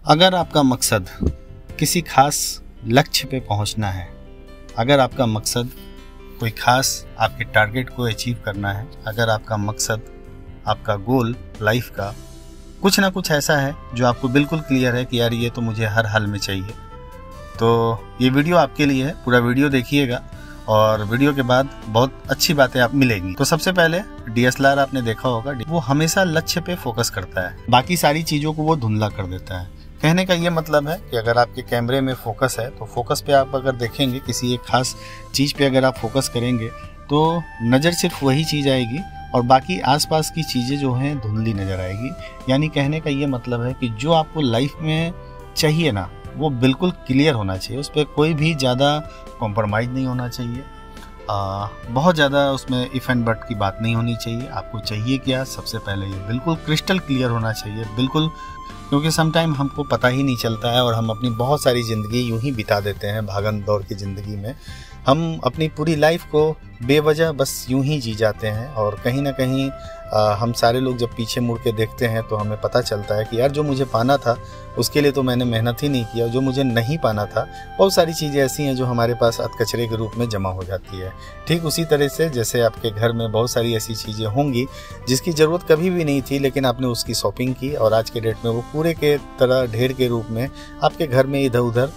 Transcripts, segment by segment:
अगर आपका मकसद किसी खास लक्ष्य पे पहुंचना है, अगर आपका मकसद कोई खास आपके टारगेट को अचीव करना है, अगर आपका मकसद, आपका गोल लाइफ का कुछ ना कुछ ऐसा है जो आपको बिल्कुल क्लियर है कि यार ये तो मुझे हर हाल में चाहिए, तो ये वीडियो आपके लिए है। पूरा वीडियो देखिएगा और वीडियो के बाद बहुत अच्छी बातें आप मिलेंगी। तो सबसे पहले DSLR आपने देखा होगा, वो हमेशा लक्ष्य पे फोकस करता है, बाकी सारी चीज़ों को वो धुंधला कर देता है। कहने का ये मतलब है कि अगर आपके कैमरे में फोकस है तो फोकस पे आप अगर देखेंगे, किसी एक खास चीज़ पे अगर आप फोकस करेंगे तो नज़र सिर्फ वही चीज़ आएगी और बाकी आसपास की चीज़ें जो हैं धुंधली नज़र आएगी। यानी कहने का ये मतलब है कि जो आपको लाइफ में चाहिए ना, वो बिल्कुल क्लियर होना चाहिए, उस पर कोई भी ज़्यादा कॉम्प्रोमाइज़ नहीं होना चाहिए, बहुत ज़्यादा उसमें इफ़ एंड बट की बात नहीं होनी चाहिए। आपको चाहिए क्या, सबसे पहले ये बिल्कुल क्रिस्टल क्लियर होना चाहिए, बिल्कुल, क्योंकि समटाइम हमको पता ही नहीं चलता है और हम अपनी बहुत सारी ज़िंदगी यूं ही बिता देते हैं। भागम दौड़ की ज़िंदगी में हम अपनी पूरी लाइफ को बेवजह बस यूं ही जी जाते हैं और कहीं ना कहीं हम सारे लोग जब पीछे मुड़ के देखते हैं तो हमें पता चलता है कि यार जो मुझे पाना था उसके लिए तो मैंने मेहनत ही नहीं किया, जो मुझे नहीं पाना था बहुत सारी चीज़ें ऐसी हैं जो हमारे पास अधकचरे के रूप में जमा हो जाती है। ठीक उसी तरह से जैसे आपके घर में बहुत सारी ऐसी चीज़ें होंगी जिसकी ज़रूरत कभी भी नहीं थी, लेकिन आपने उसकी शॉपिंग की और आज के डेट में वो पूरे के तरह ढेर के रूप में आपके घर में इधर उधर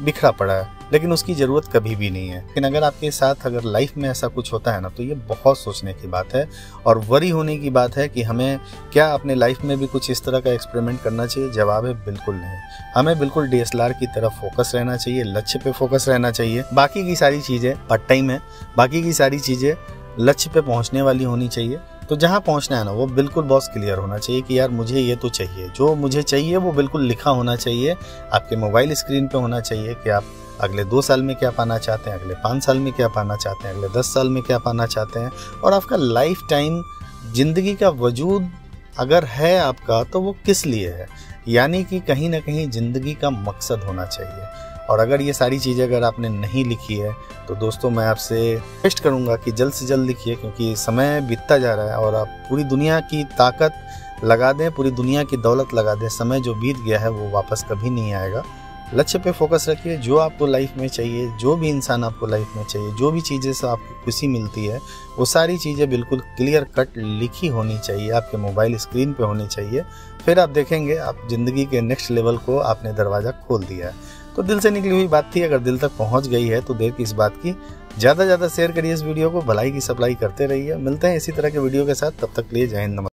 बिखरा पड़ा है, लेकिन उसकी ज़रूरत कभी भी नहीं है। लेकिन अगर आपके साथ अगर लाइफ में ऐसा कुछ होता है ना, तो ये बहुत सोचने की बात है और वरी होने की बात है कि हमें क्या अपने लाइफ में भी कुछ इस तरह का एक्सपेरिमेंट करना चाहिए। जवाब है बिल्कुल नहीं। हमें बिल्कुल DSLR की तरफ फोकस रहना चाहिए, लक्ष्य पे फोकस रहना चाहिए। बाकी की सारी चीज़ें पार्ट टाइम है, बाकी की सारी चीज़ें लक्ष्य पे पहुँचने वाली होनी चाहिए। तो जहाँ पहुँचना है ना, वो बिल्कुल बहुत क्लियर होना चाहिए कि यार मुझे ये तो चाहिए, जो मुझे चाहिए वो बिल्कुल लिखा होना चाहिए, आपके मोबाइल स्क्रीन पे होना चाहिए कि आप अगले 2 साल में क्या पाना चाहते हैं, अगले 5 साल में क्या पाना चाहते हैं, अगले 10 साल में क्या पाना चाहते हैं। और आपका लाइफ टाइम ज़िंदगी का वजूद अगर है आपका तो वो किस लिए है, यानी कि कहीं ना कहीं ज़िंदगी का मकसद होना चाहिए। और अगर ये सारी चीज़ें अगर आपने नहीं लिखी है तो दोस्तों मैं आपसे रिक्वेस्ट करूँगा कि जल्द से जल्द लिखिए, क्योंकि समय बीतता जा रहा है और आप पूरी दुनिया की ताकत लगा दें, पूरी दुनिया की दौलत लगा दें, समय जो बीत गया है वो वापस कभी नहीं आएगा। लक्ष्य पे फोकस रखिए, जो आपको लाइफ में चाहिए, जो भी इंसान आपको लाइफ में चाहिए, जो भी चीज़ें से आपको खुशी मिलती है, वो सारी चीज़ें बिल्कुल क्लियर कट लिखी होनी चाहिए, आपके मोबाइल स्क्रीन पे होनी चाहिए। फिर आप देखेंगे आप ज़िंदगी के नेक्स्ट लेवल को आपने दरवाज़ा खोल दिया है। तो दिल से निकली हुई बात थी, अगर दिल तक पहुंच गई है तो देर की इस बात की, ज़्यादा से ज़्यादा शेयर करिए इस वीडियो को, भलाई की सप्लाई करते रहिए। मिलते हैं इसी तरह के वीडियो के साथ, तब तक लिए जय हिंद।